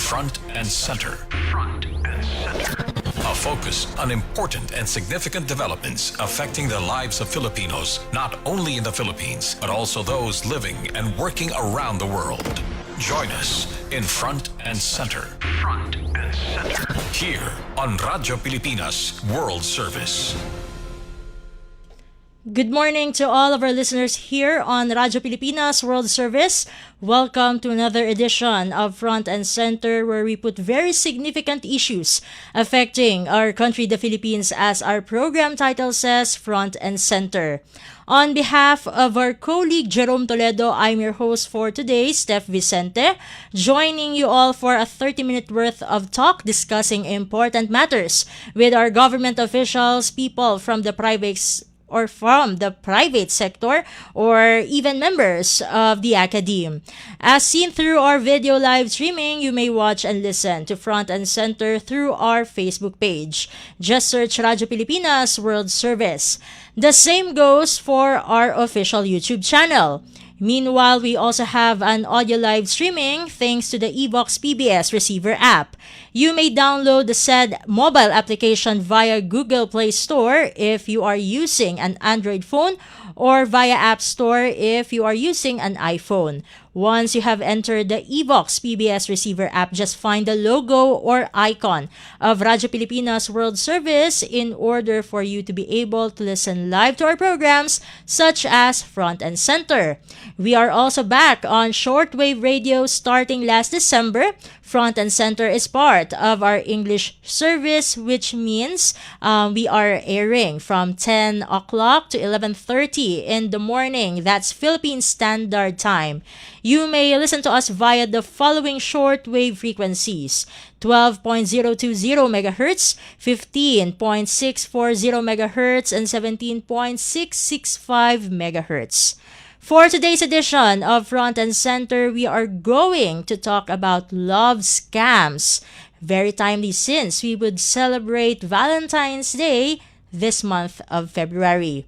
Front and Center. Front and Center. A focus on important and significant developments affecting the lives of Filipinos, not only in the Philippines, but also those living and working around the world. Join us in Front and Center. Front and Center. Here on Radyo Pilipinas World Service. Good morning to all of our listeners here on Radyo Pilipinas World Service. Welcome to another edition of Front and Center, where we put very significant issues affecting our country, the Philippines, as our program title says, Front and Center. On behalf of our colleague Jerome Toledo, I'm your host for today, Steph Vicente, joining you all for a 30-minute worth of talk discussing important matters with our government officials, people from the private sector, or even members of the academe. As seen through our video live streaming, you may watch and listen to Front and Center through our Facebook page. Just search Radyo Pilipinas World Service. The same goes for our official YouTube channel. Meanwhile, we also have an audio live streaming thanks to the Evox PBS receiver app. You may download the said mobile application via Google Play Store if you are using an Android phone, or via App Store if you are using an iPhone. Once you have entered the Evox PBS receiver app, just find the logo or icon of Radyo Pilipinas World Service in order for you to be able to listen live to our programs such as Front and Center. We are also back on shortwave radio starting last December. Front and Center is part of our English service, which means we are airing from 10 o'clock to 11:30 in the morning. That's Philippine Standard Time. You may listen to us via the following shortwave frequencies: 12.020 MHz, 15.640 MHz, and 17.665 MHz. For today's edition of Front and Center, we are going to talk about love scams. Very timely since we would celebrate Valentine's Day this month of February.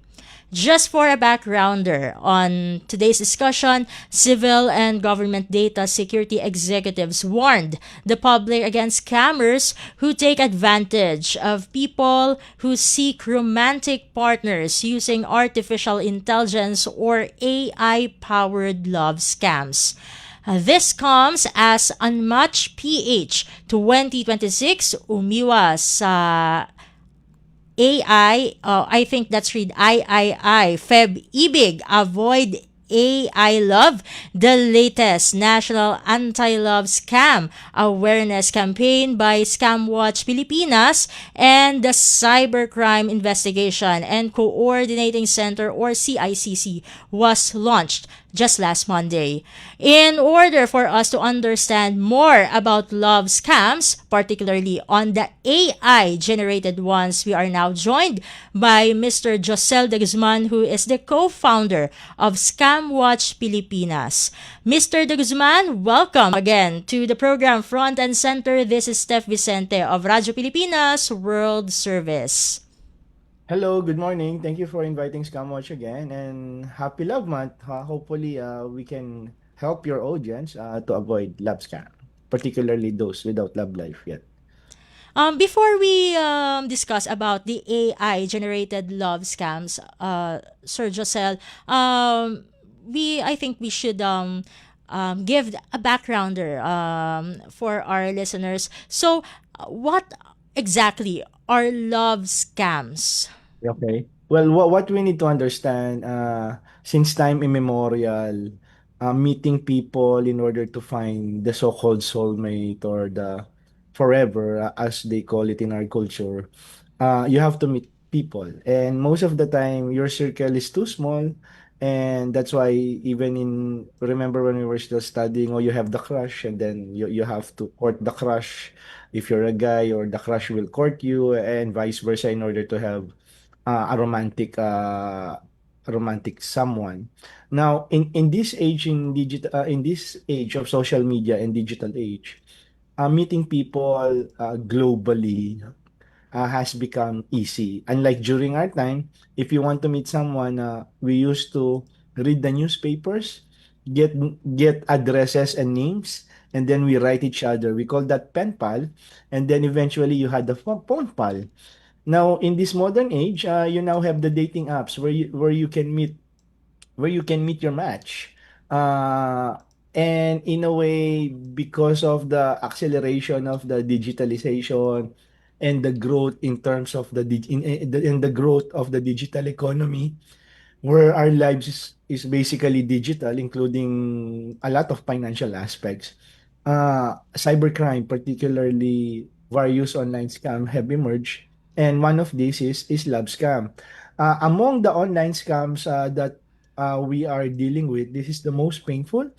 Just for a backgrounder on today's discussion, civil and government data security executives warned the public against scammers who take advantage of people who seek romantic partners using artificial intelligence or AI-powered love scams. This comes as Unmatched PH 2026 umiwas sa I think that's read III, Feb Ibig, Avoid AI Love, the latest national anti-love scam awareness campaign by ScamWatch Pilipinas and the Cybercrime Investigation and Coordinating Center, or CICC, was launched just last Monday. In order for us to understand more about love scams, particularly on the AI-generated ones, we are now joined by Mr. Josel de Guzman, who is the co-founder of ScamWatch Pilipinas. Mr. de Guzman, welcome again to the program Front and Center. This is Steph Vicente of Radyo Pilipinas World Service. Hello, good morning. Thank you for inviting Scamwatch again, and happy Love Month. Hopefully, we can help your audience to avoid love scam, particularly those without love life yet. Before we discuss about the AI-generated love scams, Sir Josel, I think we should give a backgrounder for our listeners. So, what exactly are love scams? Okay. Well, what we need to understand, since time immemorial, meeting people in order to find the so-called soulmate or the forever, as they call it in our culture, you have to meet people. And most of the time, your circle is too small. And that's why even remember when we were still studying, or you have the crush, and then you have to court the crush if you're a guy, or the crush will court you, and vice versa, in order to have a romantic someone. Now, in this age, in this age of social media and digital age, meeting people globally has become easy. Unlike during our time, if you want to meet someone, we used to read the newspapers, get get addresses and names, and then we write each other. We call that pen pal, and then eventually you had the phone pal. Now in this modern age, you now have the dating apps where you can meet your match. Uh, and in a way, because of the acceleration of the digitalization and the growth in terms of in the growth of the digital economy, where our lives is basically digital, including a lot of financial aspects. Cybercrime, particularly various online scam, have emerged, and one of these is love scam. Among the online scams that we are dealing with, this is the most painful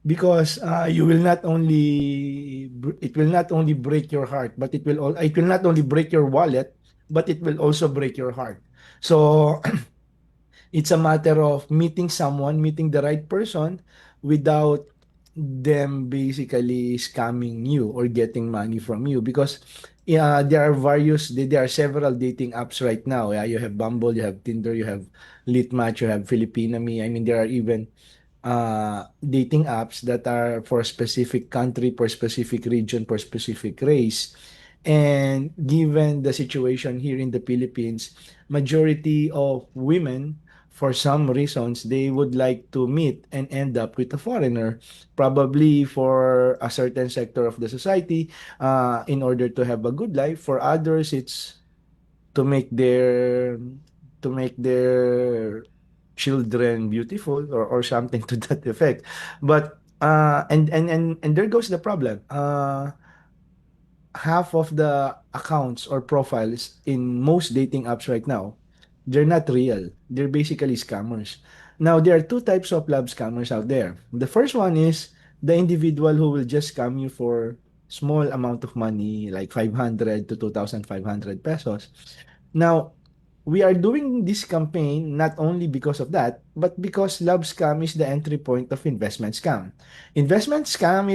because you will not only it will not only break your heart, but it will not only break your wallet, but it will also break your heart. So it's a matter of meeting the right person without them basically scamming you or getting money from you because there are several dating apps right now. Yeah, you have Bumble, you have Tinder, you have Litmatch, you have Filipinami. I mean, there are even dating apps that are for a specific country, for specific region, for specific race. And given the situation here in the Philippines, majority of women, for some reasons, they would like to meet and end up with a foreigner, probably for a certain sector of the society, in order to have a good life. For others, it's to make their to make their children beautiful or something to that effect. But and there goes the problem. Half of the accounts or profiles in most dating apps right now, they're not real. They're basically scammers. Now, there are two types of love scammers out there. The first one is the individual who will just scam you for small amount of money, like 500 to 2,500 pesos. Now, we are doing this campaign not only because of that, but because love scam is the entry point of investment scam. Investment scam,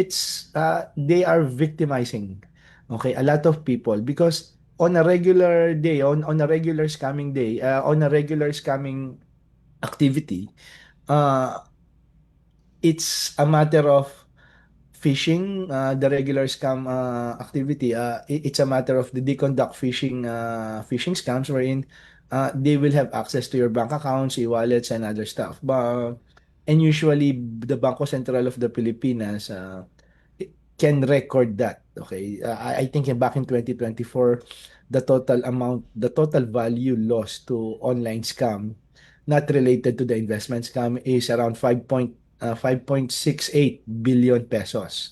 they are victimizing, okay, a lot of people because on a regular day, on a regular scamming day, on a regular scamming activity, uh, it's a matter of phishing, the regular scam activity. It's a matter of they conduct phishing scams wherein they will have access to your bank accounts, e-wallets, and other stuff. And usually the Bangko Sentral of the Pilipinas can record that. Okay, I think back in 2024, the total value lost to online scam, not related to the investment scam, is around 5.68 billion pesos.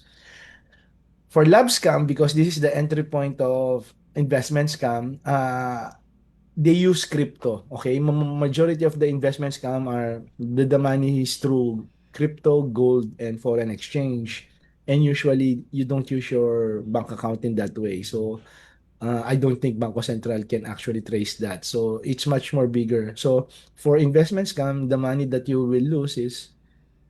For lab scam, because this is the entry point of investment scam, they use crypto. Okay, majority of the investment scam are the money is through crypto, gold, and foreign exchange. And usually, you don't use your bank account in that way. So, I don't think Bangko Central can actually trace that. So, it's much more bigger. So, for investment scam, the money that you will lose is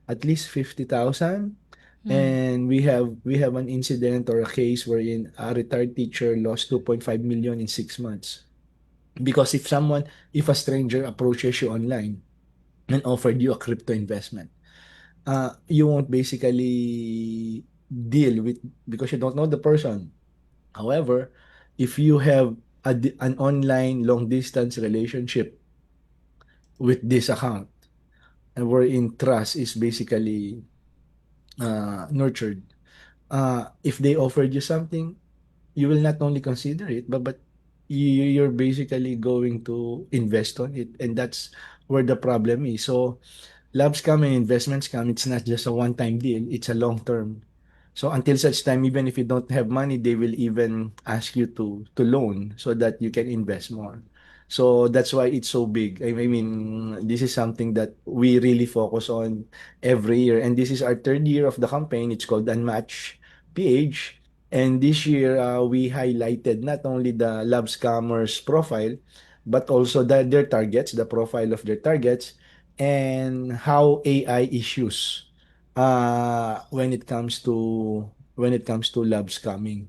at least 50,000. Mm. And we have an incident or a case wherein a retired teacher lost 2.5 million in 6 months. Because if a stranger approaches you online and offered you a crypto investment, you won't basically deal with because you don't know the person. However, if you have an online long distance relationship with this account, and wherein trust is basically nurtured, if they offered you something, you will not only consider it, but you're basically going to invest on it, and that's where the problem is. So love scam and investment scam, it's not just a one-time deal, it's a long-term. So until such time, even if you don't have money, they will even ask you to loan so that you can invest more. So that's why it's so big. I mean, this is something that we really focus on every year. And this is our third year of the campaign. It's called Unmatch PH. And this year, we highlighted not only the love scammers profile, but also their targets, the profile of their targets, and how AI issues when it comes to love scamming.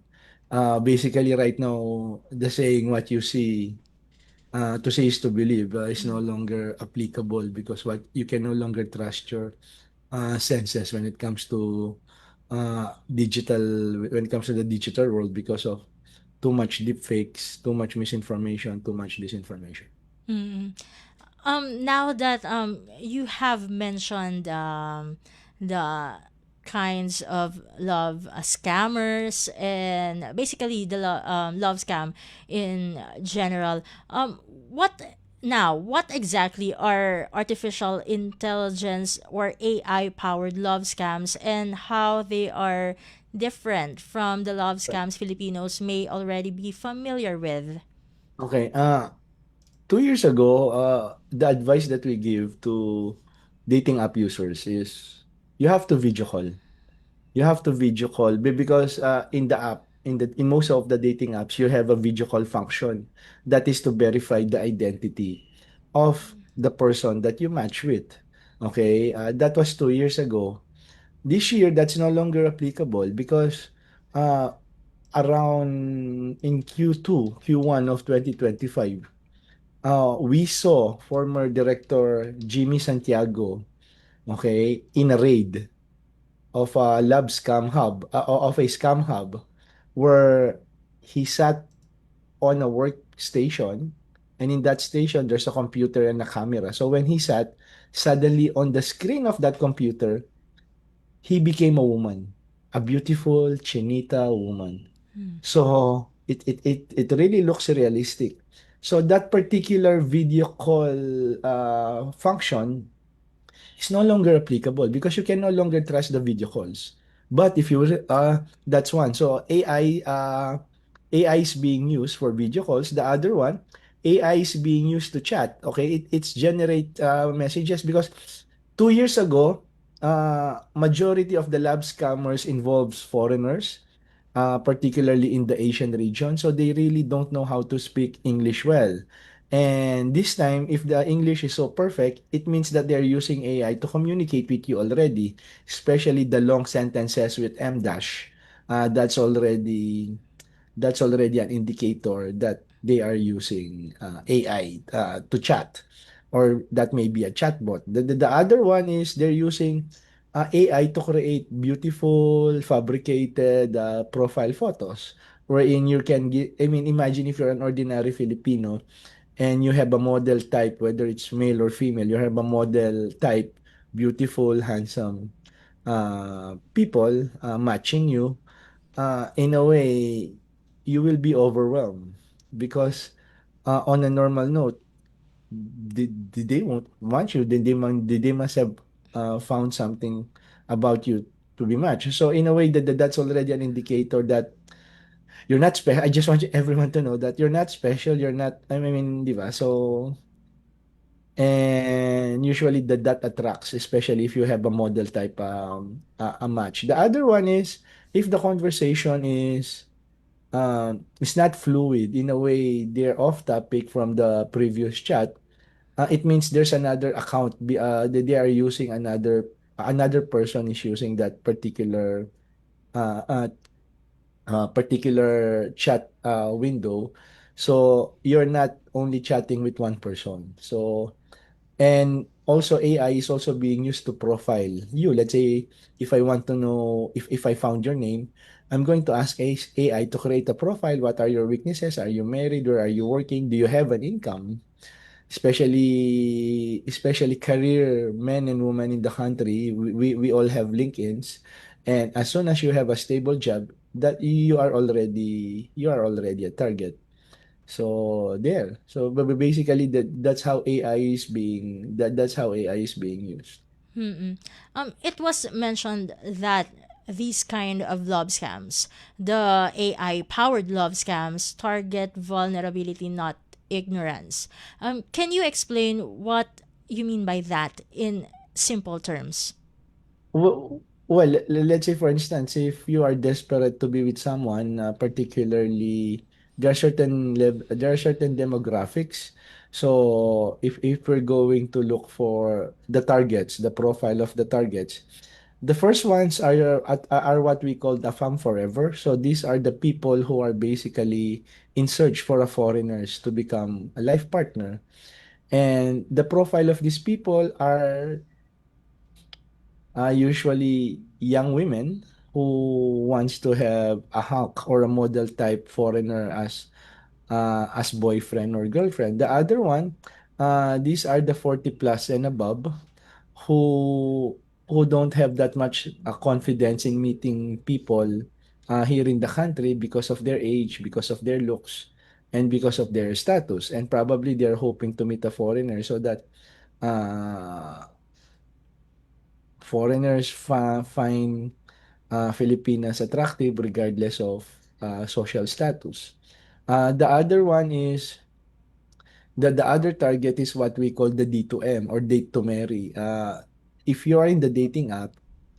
Basically, right now, the saying "what you see, to see is to believe" is no longer applicable because what you can no longer trust your senses when it comes to digital when it comes to the digital world because of too much deepfakes, too much misinformation, too much disinformation. Mm. Now that you have mentioned the kinds of love scammers and basically the love scam in general, what what exactly are artificial intelligence or AI powered love scams, and how they are different from the love scams Filipinos may already be familiar with? Okay, 2 years ago, the advice that we give to dating app users is you have to video call. You have to video call because in the app, in most of the dating apps, you have a video call function that is to verify the identity of the person that you match with. Okay, that was 2 years ago. This year, that's no longer applicable because uh, around in Q2, Q1 of 2025, we saw former director Jimmy Santiago, okay, in a raid of a lab scam hub, of a scam hub, where he sat on a workstation, and in that station there's a computer and a camera. So when he sat, suddenly on the screen of that computer, he became a woman, a beautiful chinita woman. So it really looks realistic. So that particular video call function is no longer applicable because you can no longer trust the video calls. But if you that's one. So AI is being used for video calls. The other one, AI is being used to chat. Okay, it's generate messages because 2 years ago, majority of the lab scammers involves foreigners, particularly in the Asian region. So they really don't know how to speak English well. And this time, if the English is so perfect, it means that they're using AI to communicate with you already, especially the long sentences with M dash. That's already an indicator that they are using AI to chat, or that may be a chatbot. The other one is they're using AI to create beautiful fabricated profile photos wherein you can get, I mean, imagine if you're an ordinary Filipino and you have a model type, whether it's male or female, you have a model type, beautiful, handsome people matching you, in a way, you will be overwhelmed because on a normal note, they won't want you. They must have found something about you to be matched. So in a way, that's already an indicator that you're not special. I just want everyone to know that you're not special. You're not. I mean, di ba? So and usually that attracts, especially if you have a model type a match. The other one is if the conversation is it's not fluid in a way they're off topic from the previous chat, it means there's another account they are using another person is using that uh, uh, particular chat window, so you're not only chatting with one person. So and also AI is also being used to profile you. Let's say if I want to know if I found your name, I'm going to ask AI to create a profile. What are your weaknesses? Are you married or are you working? Do you have an income? Especially career men and women in the country, we all have LinkedIn's. And as soon as you have a stable job, that you are already a target. So there. So basically that's how AI is that's how AI is being used. Mm-mm. It was mentioned that these kind of love scams, the AI powered love scams, target vulnerability, not ignorance. Can you explain what you mean by that in simple terms? Let's say for instance, if you are desperate to be with someone, particularly there are certain demographics. So if we're going to look for the targets, the profile of the targets, the first ones are what we call the femme forever. So these are the people who are basically in search for a foreigners to become a life partner. And the profile of these people are usually young women, who wants to have a hunk or a model type foreigner as boyfriend or girlfriend. The other one, these are the 40 plus and above who who don't have that much confidence in meeting people here in the country because of their age, because of their looks, and because of their status. And probably they're hoping to meet a foreigner so that uh, foreigners find Filipinas attractive regardless of social status. The other one is the other target is what we call the D2M or date to marry. If you are in the dating app,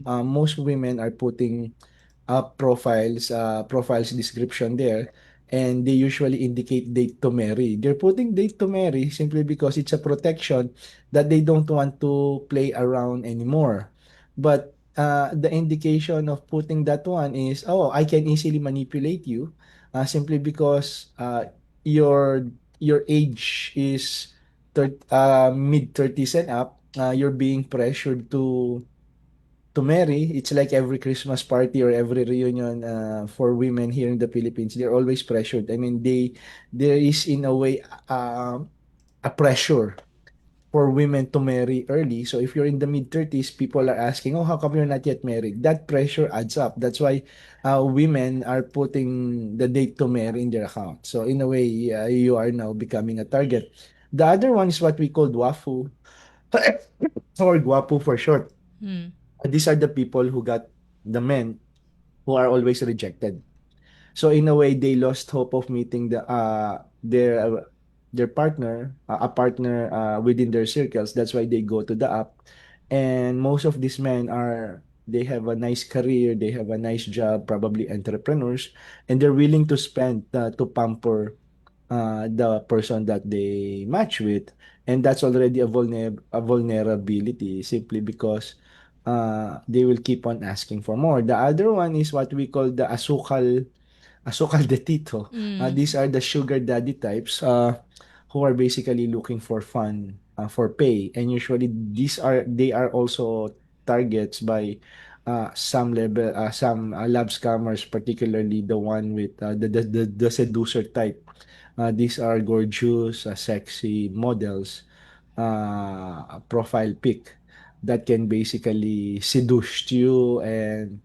most women are putting up profiles description there, and they usually indicate date to marry. They're putting date to marry simply because it's a protection that they don't want to play around anymore. But the indication of putting that one is, oh, I can easily manipulate you simply because your your age is mid 30s and up. You're being pressured to marry. It's like every Christmas party or every reunion for women here in the Philippines. They're always pressured. I mean, there is in a way a pressure for women to marry early. So if you're in the mid 30s, people are asking, "Oh, how come you're not yet married?" That pressure adds up. That's why women are putting the date to marry in their account. So in a way, you are now becoming a target. The other one is what we call wafu or guapo for short. Mm. These are the people who got the men who are always rejected. So in a way, they lost hope of meeting their partner, a partner within their circles. That's why they go to the app. And most of these men are they have a nice career, they have a nice job, probably entrepreneurs, and they're willing to spend to pamper the person that they match with. And that's already a vulnerability simply because they will keep on asking for more. The other one is what we call the asukal de tito. Mm. These are the sugar daddy types who are basically looking for fun, for pay. And usually they are also targets by some lab scammers, particularly the one with the seducer type. These are gorgeous, sexy models, profile pic that can basically seduce you and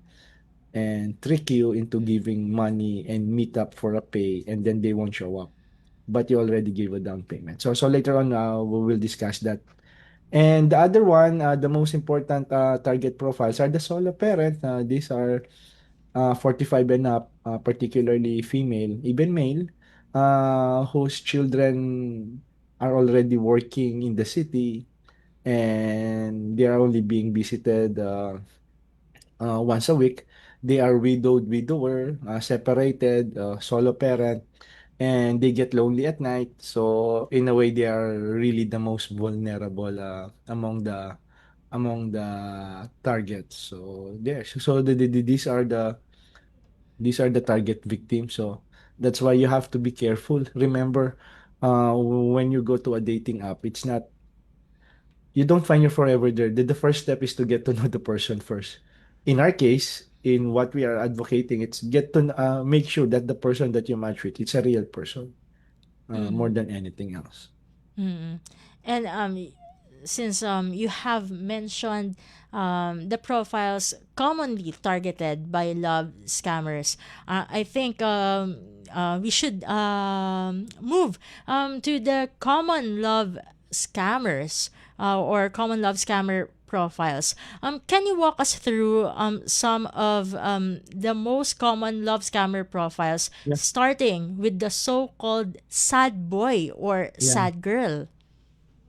trick you into giving money and meet up for a pay, and then they won't show up but you already gave a down payment. So later on we will discuss that. And the other one, the most important target profiles are the solo parent. These are 45 and up, particularly female, even male, whose children are already working in the city and they are only being visited once a week. They are widowed, widower, separated, solo parent, and they get lonely at night. So in a way, they are really the most vulnerable among the targets. So there. So these are the target victims. So that's why you have to be careful. Remember, when you go to a dating app, it's not you don't find your forever there. The first step is to get to know the person first. In our case, in what we are advocating, it's get to make sure that the person that you match with, it's a real person more Mm. than anything else. Mm. And since you have mentioned the profiles commonly targeted by love scammers, I think we should move to the common love scammers or common love scammer profiles. Can you walk us through some of the most common love scammer profiles, Yeah. starting with the so-called sad boy or Yeah. sad girl?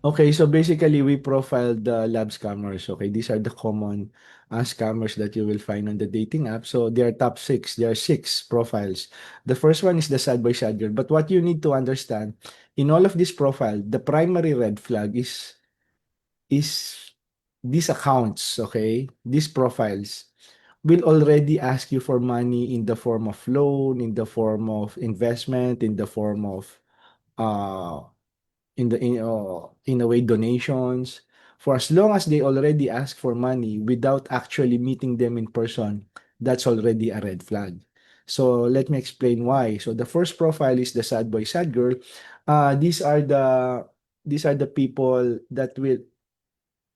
Okay, so basically we profiled the lab scammers. Okay, these are the common scammers that you will find on the dating app. So there are top six. There are six profiles. The first one is the sad boy sad girl. But what you need to understand in all of this profile, the primary red flag is these accounts, okay, these profiles will already ask you for money in the form of loan, in the form of investment, in the form of uh in a way donations. For as long as they already ask for money without actually meeting them in person, that's already a red flag. So let me explain why. So the first profile is the sad boy, sad girl. These are the people that will,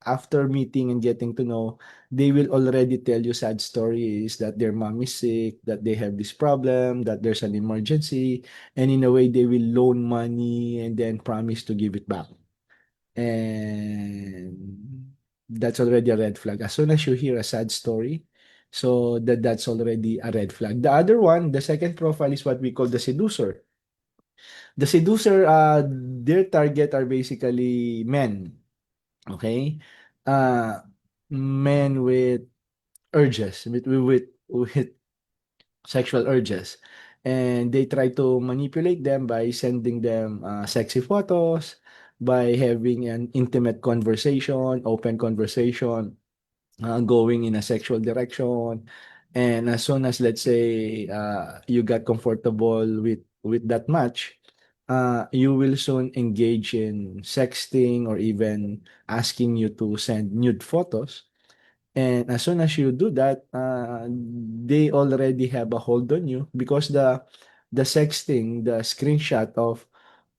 after meeting and getting to know, they will already tell you sad stories that their mom is sick, that they have this problem, that there's an emergency, and in a way they will loan money and then promise to give it back. And that's already a red flag. As soon as you hear a sad story, so that's already a red flag. The other one, the second profile is what we call the seducer. The seducer, their target are basically men. Okay? Uh, Men with urges, with sexual urges. And they try to manipulate them by sending them sexy photos, by having an intimate conversation, open conversation, going in a sexual direction. And as soon as, let's say, you got comfortable with that match, you will soon engage in sexting or even asking you to send nude photos. And as soon as you do that, they already have a hold on you because the sexting, the screenshot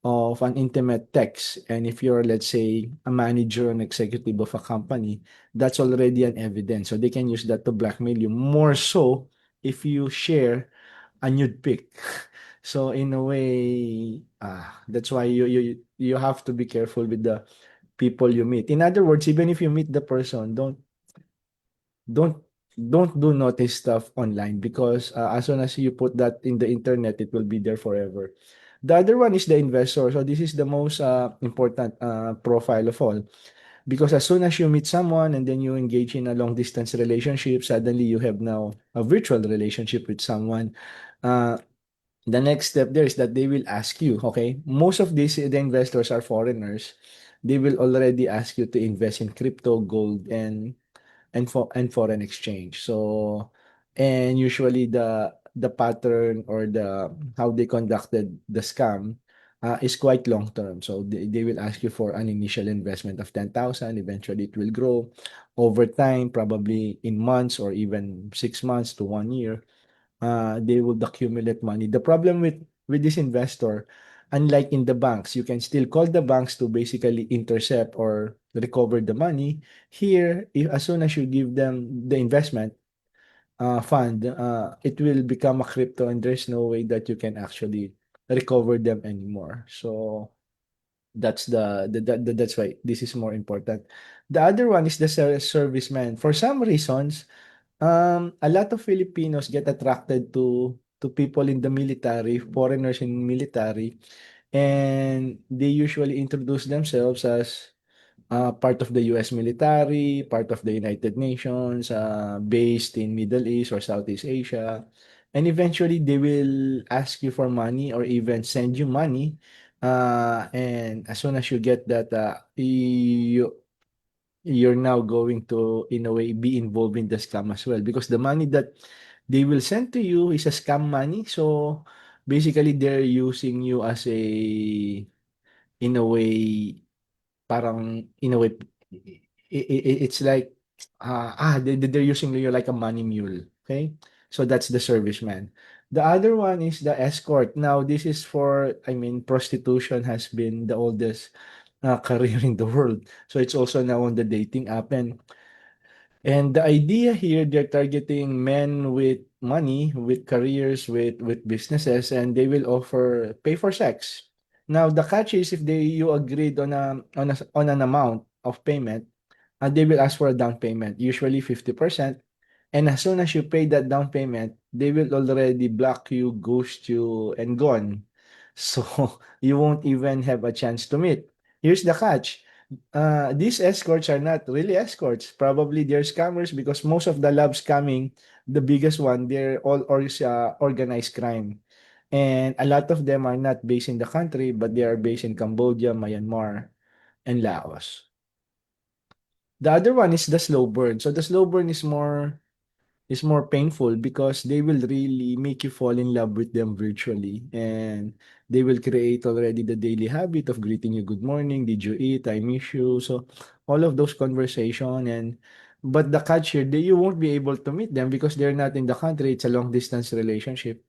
of an intimate text, and if you're, let's say, a manager and executive of a company, that's already an evidence. So they can use that to blackmail you. More so if you share a nude pic. So in a way, that's why you have to be careful with the people you meet. In other words, even if you meet the person, don't don't do notice stuff online because as soon as you put that in the internet, it will be there forever. The other one is the investor. So this is the most important profile of all because as soon as you meet someone and then you engage in a long distance relationship, suddenly you have now a virtual relationship with someone. Uh, the next step there is that they will ask you, okay, most of these the investors are foreigners. They will already ask you to invest in crypto, gold, and foreign exchange. So, and usually the pattern or the how they conducted the scam is quite long term. So they will ask you for an initial investment of 10,000. Eventually, it will grow over time, probably in months or even 6 months to 1 year. They will accumulate money. The problem with this investor, unlike in the banks, you can still call the banks to basically intercept or recover the money. Here, if, as soon as you give them the investment fund, it will become a crypto, and there's no way that you can actually recover them anymore. So that's that's why this is more important. The other one is the serviceman. For some reasons, a lot of Filipinos get attracted to people in the military, foreigners in military, and they usually introduce themselves as part of the US military, part of the United Nations, based in Middle East or Southeast Asia. And eventually they will ask you for money or even send you money. And as soon as you get that, you're now going to, in a way, be involved in the scam as well because the money that they will send to you is a scam money. So basically, they're using you as in a way, parang, in a way, it's like, they're using you like a money mule. Okay. So that's the serviceman. The other one is the escort. Now, this is for, I mean, prostitution has been the oldest career in the world. So it's also now on the dating app. And the idea here, they're targeting men with money, with careers, with businesses, and they will offer pay for sex. Now, the catch is if you agreed on an amount of payment, and they will ask for a down payment, usually 50%. And as soon as you pay that down payment, they will already block you, ghost you, and gone. So you won't even have a chance to meet. Here's the catch. These escorts are not really escorts. Probably they're scammers because most of the love scamming, the biggest one, they're all organized crime. And a lot of them are not based in the country, but they are based in Cambodia, Myanmar, and Laos. The other one is the slow burn. So the slow burn is more painful because they will really make you fall in love with them virtually, and they will create already the daily habit of greeting you good morning, did you eat, I miss you. So all of those conversation, and But the catch here, you won't be able to meet them because they're not in the country. It's a long distance relationship.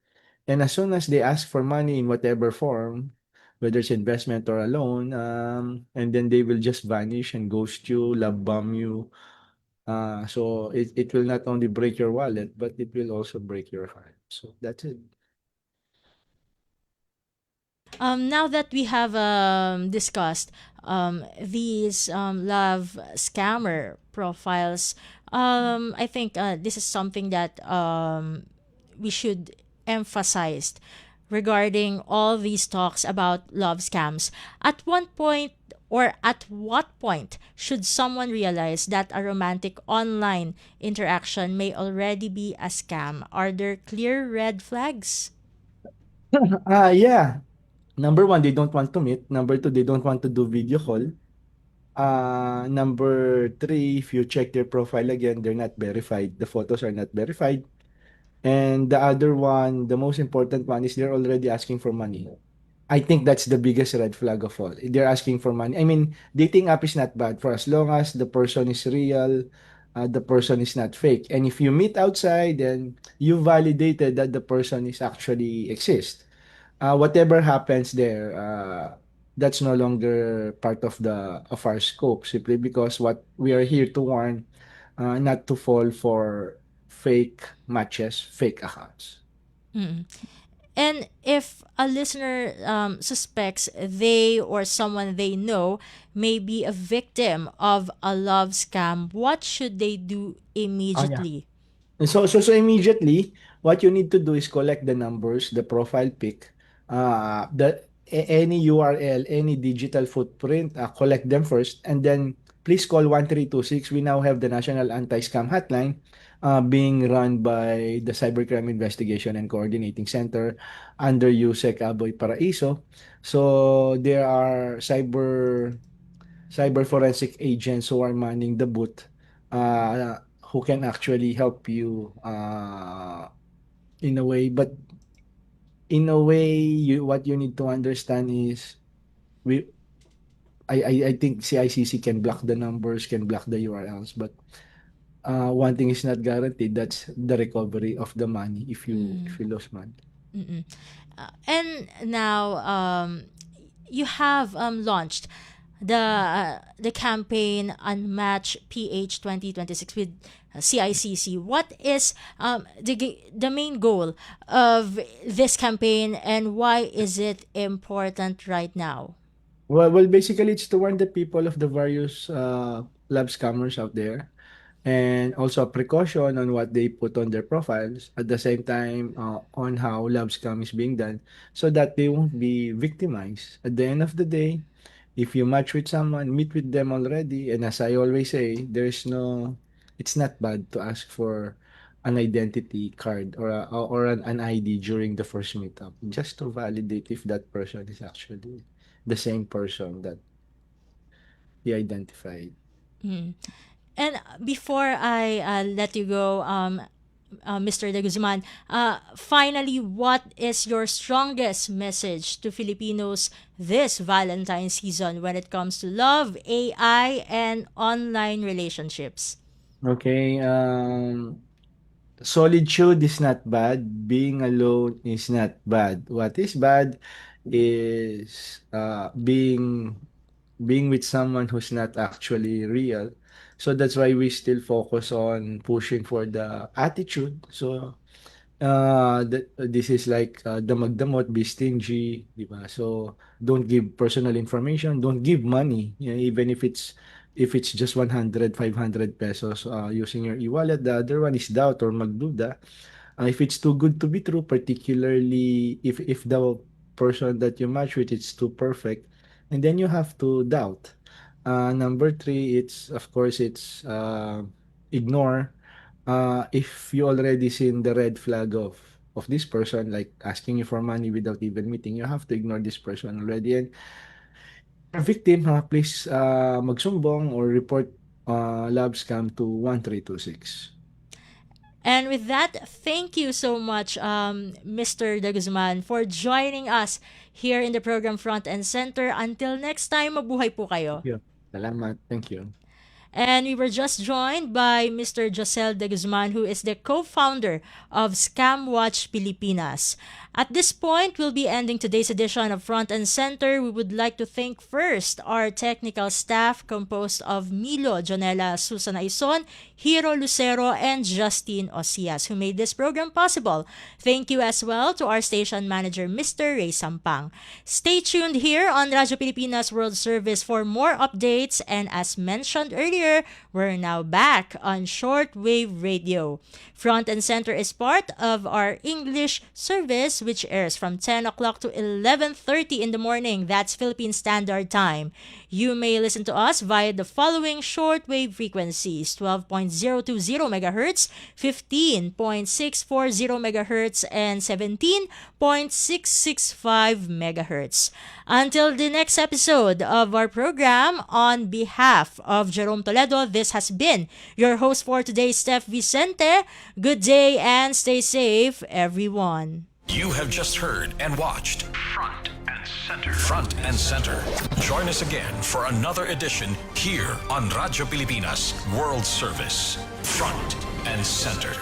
And as soon as they ask for money in whatever form, whether it's investment or a loan, and then they will just vanish and ghost you, love bomb you. So it will not only break your wallet, but it will also break your heart. So that's it. Now that we have discussed these love scammer profiles, I think this is something that we should emphasize regarding all these talks about love scams. At one point, or at what point should someone realize that a romantic online interaction may already be a scam? Are there clear red flags? Yeah. Number one, they don't want to meet. Number two, they don't want to do video call. Number three, if you check their profile again, they're not verified. The photos are not verified. And the other one, the most important one is they're already asking for money. I think that's the biggest red flag of all. They're asking for money. I mean, dating app is not bad for as long as the person is real, the person is not fake. And if you meet outside, then you validated that the person is actually exist. Whatever happens there, that's no longer part of our scope. Simply because what we are here to warn, not to fall for fake matches, fake accounts. Mm. And if a listener suspects they or someone they know may be a victim of a love scam, what should they do Oh yeah. immediately? So immediately, what you need to do is collect the numbers, the profile pic, any URL, any digital footprint, collect them first, and then please call 1326. We now have the National Anti-Scam Hotline, being run by the Cybercrime Investigation and Coordinating Center under USEC Aboy Paraiso. So there are cyber forensic agents who are manning the booth, who can actually help you, in a way. But in a way, what you need to understand is, we I think CICC can block the numbers, can block the URLs, but one thing is not guaranteed. That's the recovery of the money if you lose money. Mm-mm. And now you have launched the campaign Unmatch PH 2026 with CICC. What is the main goal of this campaign, and why is it important right now? Well, basically, it's to warn the people of the various lab scammers out there, and also a precaution on what they put on their profiles. At the same time, on how lab scam is being done, so that they won't be victimized. At the end of the day, if you match with someone, meet with them already, and as I always say, it's not bad to ask for an identity card or an ID during the first meetup, just to validate if that person is actually the same person that he identified. Mm. And before I let you go, Mr. De Guzman, finally, what is your strongest message to Filipinos this Valentine's season when it comes to love, AI, and online relationships? Okay, solitude is not bad. Being alone is not bad. What is bad is being with someone who's not actually real. So that's why we still focus on pushing for the attitude. So this is like, damag-damot, be stingy, di ba? So don't give personal information, don't give money, even if it's just 100, 500 pesos, using your e-wallet. The other one is doubt or magduda. If it's too good to be true, particularly if the person that you match with it's too perfect, and then you have to doubt. Number three, it's of course it's ignore. If you already seen the red flag of this person, like asking you for money without even meeting, you have to ignore this person already. And a victim, please, magsumbong or report love scam to 1326. And with that, thank you so much, Mr. De Guzman, for joining us here in the program Front and Center. Until next time, mabuhay po kayo. Yeah. Salamat. Thank you. And we were just joined by Mr. Josel de Guzman, who is the co-founder of Scam Watch Pilipinas. At this point, we'll be ending today's edition of Front and Center. We would like to thank first our technical staff composed of Milo Jonela Susan Aison, Hiro Lucero, and Justine Osias, who made this program possible. Thank you as well to our station manager, Mr. Ray Sampang. Stay tuned here on Radyo Pilipinas World Service for more updates, and as mentioned earlier, we're now back on shortwave radio. Front and Center is part of our English service, which airs from 10 o'clock to 11:30 in the morning. That's Philippine Standard Time. You may listen to us via the following shortwave frequencies: 12.020 MHz, 15.640 MHz, and 17.665 MHz. Until the next episode of our program, on behalf of Jerome Toledo, this has been your host for today, Steph Vicente. Good day and stay safe, everyone. You have just heard and watched Front and Center. Front and Center. Join us again for another edition here on Radyo Pilipinas World Service. Front and Center.